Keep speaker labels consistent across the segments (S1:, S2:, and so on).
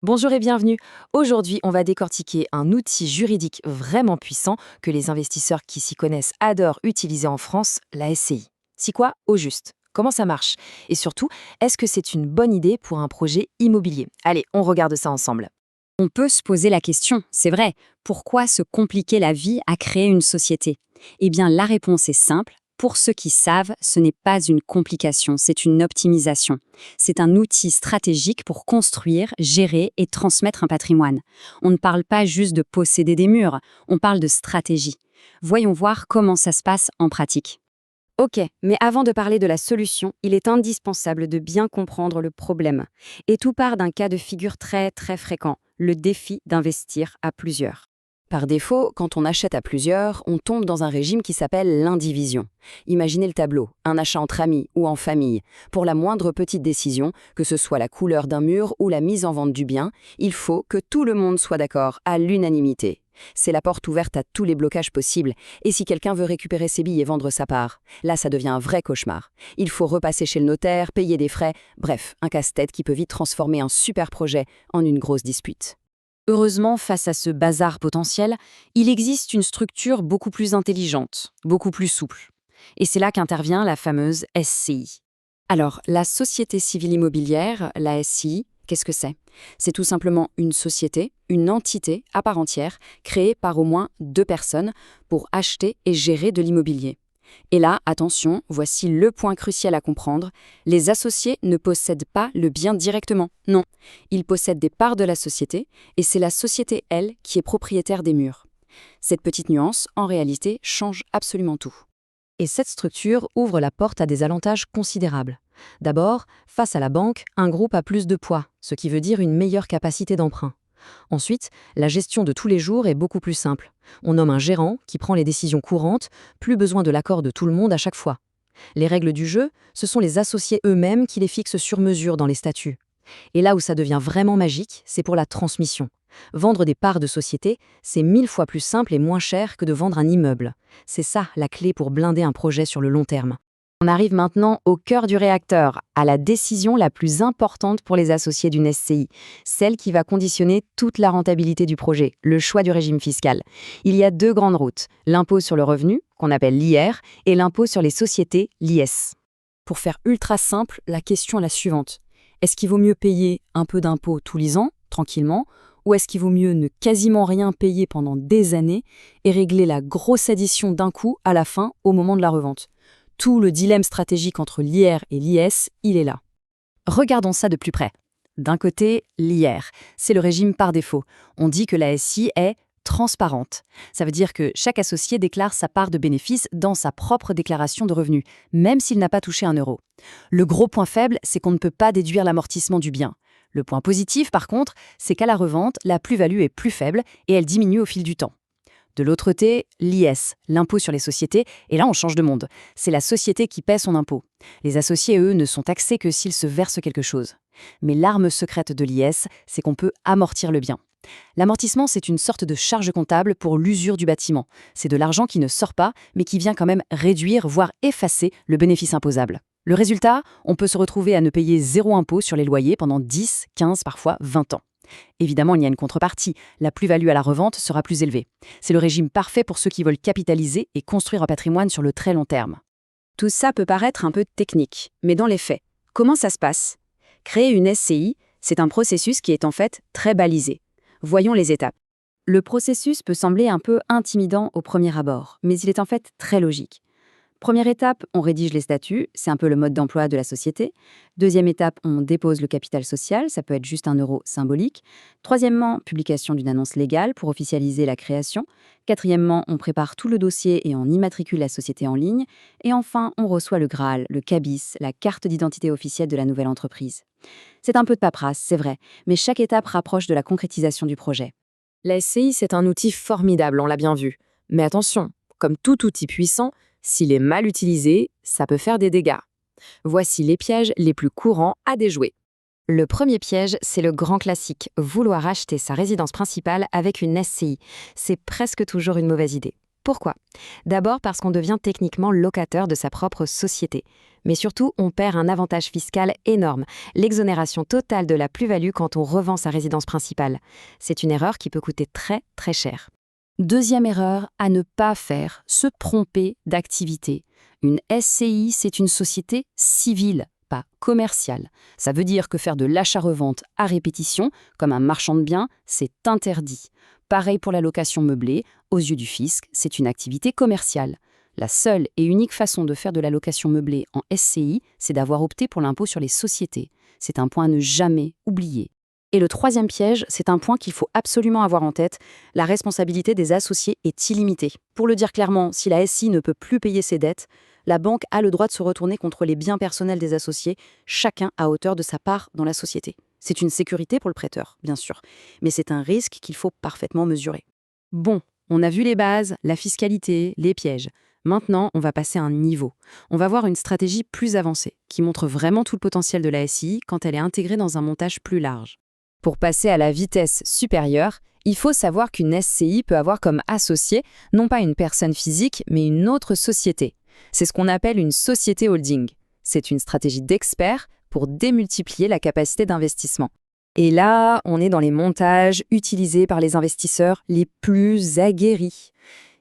S1: Bonjour et bienvenue. Aujourd'hui, on va décortiquer un outil juridique vraiment puissant que les investisseurs qui s'y connaissent adorent utiliser en France, la SCI. C'est quoi au juste? Comment ça marche? Et surtout, est-ce que c'est une bonne idée pour un projet immobilier? Allez, on regarde ça ensemble.
S2: On peut se poser la question, c'est vrai, pourquoi se compliquer la vie à créer une société? Eh bien, la réponse est simple. Pour ceux qui savent, ce n'est pas une complication, c'est une optimisation. C'est un outil stratégique pour construire, gérer et transmettre un patrimoine. On ne parle pas juste de posséder des murs, on parle de stratégie. Voyons voir comment ça se passe en pratique.
S3: Ok, mais avant de parler de la solution, il est indispensable de bien comprendre le problème. Et tout part d'un cas de figure très très fréquent, le défi d'investir à plusieurs. Par défaut, quand on achète à plusieurs, on tombe dans un régime qui s'appelle l'indivision. Imaginez le tableau, un achat entre amis ou en famille. Pour la moindre petite décision, que ce soit la couleur d'un mur ou la mise en vente du bien, il faut que tout le monde soit d'accord, à l'unanimité. C'est la porte ouverte à tous les blocages possibles. Et si quelqu'un veut récupérer ses billes et vendre sa part, là ça devient un vrai cauchemar. Il faut repasser chez le notaire, payer des frais, bref, un casse-tête qui peut vite transformer un super projet en une grosse dispute.
S1: Heureusement, face à ce bazar potentiel, il existe une structure beaucoup plus intelligente, beaucoup plus souple. Et c'est là qu'intervient la fameuse SCI. Alors, la société civile immobilière, la SCI, qu'est-ce que c'est? C'est tout simplement une société, une entité à part entière, créée par au moins deux personnes pour acheter et gérer de l'immobilier. Et là, attention, voici le point crucial à comprendre, les associés ne possèdent pas le bien directement, non. Ils possèdent des parts de la société, et c'est la société, elle, qui est propriétaire des murs. Cette petite nuance, en réalité, change absolument tout. Et cette structure ouvre la porte à des avantages considérables. D'abord, face à la banque, un groupe a plus de poids, ce qui veut dire une meilleure capacité d'emprunt. Ensuite, la gestion de tous les jours est beaucoup plus simple. On nomme un gérant qui prend les décisions courantes, plus besoin de l'accord de tout le monde à chaque fois. Les règles du jeu, ce sont les associés eux-mêmes qui les fixent sur mesure dans les statuts. Et là où ça devient vraiment magique, c'est pour la transmission. Vendre des parts de société, c'est 1000 fois plus simple et moins cher que de vendre un immeuble. C'est ça la clé pour blinder un projet sur le long terme. On arrive maintenant au cœur du réacteur, à la décision la plus importante pour les associés d'une SCI, celle qui va conditionner toute la rentabilité du projet, le choix du régime fiscal. Il y a deux grandes routes, l'impôt sur le revenu, qu'on appelle l'IR, et l'impôt sur les sociétés, l'IS. Pour faire ultra simple, la question est la suivante. Est-ce qu'il vaut mieux payer un peu d'impôt tous les ans, tranquillement, ou est-ce qu'il vaut mieux ne quasiment rien payer pendant des années et régler la grosse addition d'un coup à la fin, au moment de la revente? Tout le dilemme stratégique entre l'IR et l'IS, il est là. Regardons ça de plus près. D'un côté, l'IR, c'est le régime par défaut. On dit que la SI est transparente. Ça veut dire que chaque associé déclare sa part de bénéfice dans sa propre déclaration de revenus, même s'il n'a pas touché un euro. Le gros point faible, c'est qu'on ne peut pas déduire l'amortissement du bien. Le point positif, par contre, c'est qu'à la revente, la plus-value est plus faible et elle diminue au fil du temps. De l'autre côté, l'IS, l'impôt sur les sociétés, et là on change de monde. C'est la société qui paie son impôt. Les associés, eux, ne sont taxés que s'ils se versent quelque chose. Mais l'arme secrète de l'IS, c'est qu'on peut amortir le bien. L'amortissement, c'est une sorte de charge comptable pour l'usure du bâtiment. C'est de l'argent qui ne sort pas, mais qui vient quand même réduire, voire effacer le bénéfice imposable. Le résultat, on peut se retrouver à ne payer zéro impôt sur les loyers pendant 10, 15, parfois 20 ans. Évidemment, il y a une contrepartie. La plus-value à la revente sera plus élevée. C'est le régime parfait pour ceux qui veulent capitaliser et construire un patrimoine sur le très long terme.
S3: Tout ça peut paraître un peu technique, mais dans les faits, comment ça se passe? Créer une SCI, c'est un processus qui est en fait très balisé. Voyons les étapes. Le processus peut sembler un peu intimidant au premier abord, mais il est en fait très logique. Première étape, on rédige les statuts, c'est un peu le mode d'emploi de la société. Deuxième étape, on dépose le capital social, ça peut être juste un euro symbolique. Troisièmement, publication d'une annonce légale pour officialiser la création. Quatrièmement, on prépare tout le dossier et on immatricule la société en ligne. Et enfin, on reçoit le Graal, le cabis, la carte d'identité officielle de la nouvelle entreprise. C'est un peu de paperasse, c'est vrai, mais chaque étape rapproche de la concrétisation du projet.
S1: La SCI, c'est un outil formidable, on l'a bien vu. Mais attention, comme tout outil puissant, s'il est mal utilisé, ça peut faire des dégâts. Voici les pièges les plus courants à déjouer. Le premier piège, c'est le grand classique, vouloir acheter sa résidence principale avec une SCI. C'est presque toujours une mauvaise idée.
S4: Pourquoi? D'abord parce qu'on devient techniquement locataire de sa propre société. Mais surtout, on perd un avantage fiscal énorme, l'exonération totale de la plus-value quand on revend sa résidence principale. C'est une erreur qui peut coûter très, très cher.
S2: Deuxième erreur à ne pas faire, se tromper d'activité. Une SCI, c'est une société civile, pas commerciale. Ça veut dire que faire de l'achat-revente à répétition, comme un marchand de biens, c'est interdit. Pareil pour la location meublée, aux yeux du fisc, c'est une activité commerciale. La seule et unique façon de faire de la location meublée en SCI, c'est d'avoir opté pour l'impôt sur les sociétés. C'est un point à ne jamais oublier.
S3: Et le troisième piège, c'est un point qu'il faut absolument avoir en tête, la responsabilité des associés est illimitée. Pour le dire clairement, si la SCI ne peut plus payer ses dettes, la banque a le droit de se retourner contre les biens personnels des associés, chacun à hauteur de sa part dans la société. C'est une sécurité pour le prêteur, bien sûr, mais c'est un risque qu'il faut parfaitement mesurer. Bon, on a vu les bases, la fiscalité, les pièges. Maintenant, on va passer à un niveau. On va voir une stratégie plus avancée, qui montre vraiment tout le potentiel de la SCI quand elle est intégrée dans un montage plus large.
S2: Pour passer à la vitesse supérieure, il faut savoir qu'une SCI peut avoir comme associé non pas une personne physique, mais une autre société. C'est ce qu'on appelle une société holding. C'est une stratégie d'expert pour démultiplier la capacité d'investissement. Et là, on est dans les montages utilisés par les investisseurs les plus aguerris.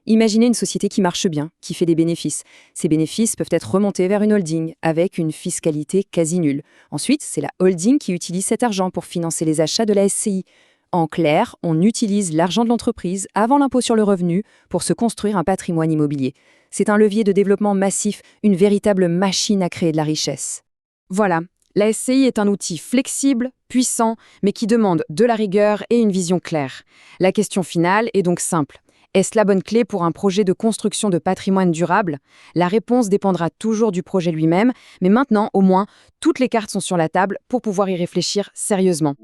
S2: Imaginez une société qui marche bien, qui fait des bénéfices. Ces bénéfices peuvent être remontés vers une holding avec une fiscalité quasi nulle. Ensuite, c'est la holding qui utilise cet argent pour financer les achats de la SCI. En clair, on utilise l'argent de l'entreprise avant l'impôt sur le revenu pour se construire un patrimoine immobilier. C'est un levier de développement massif, une véritable machine à créer de la richesse.
S3: Voilà, la SCI est un outil flexible, puissant, mais qui demande de la rigueur et une vision claire. La question finale est donc simple. Est-ce la bonne clé pour un projet de construction de patrimoine durable? La réponse dépendra toujours du projet lui-même, mais maintenant, au moins, toutes les cartes sont sur la table pour pouvoir y réfléchir sérieusement.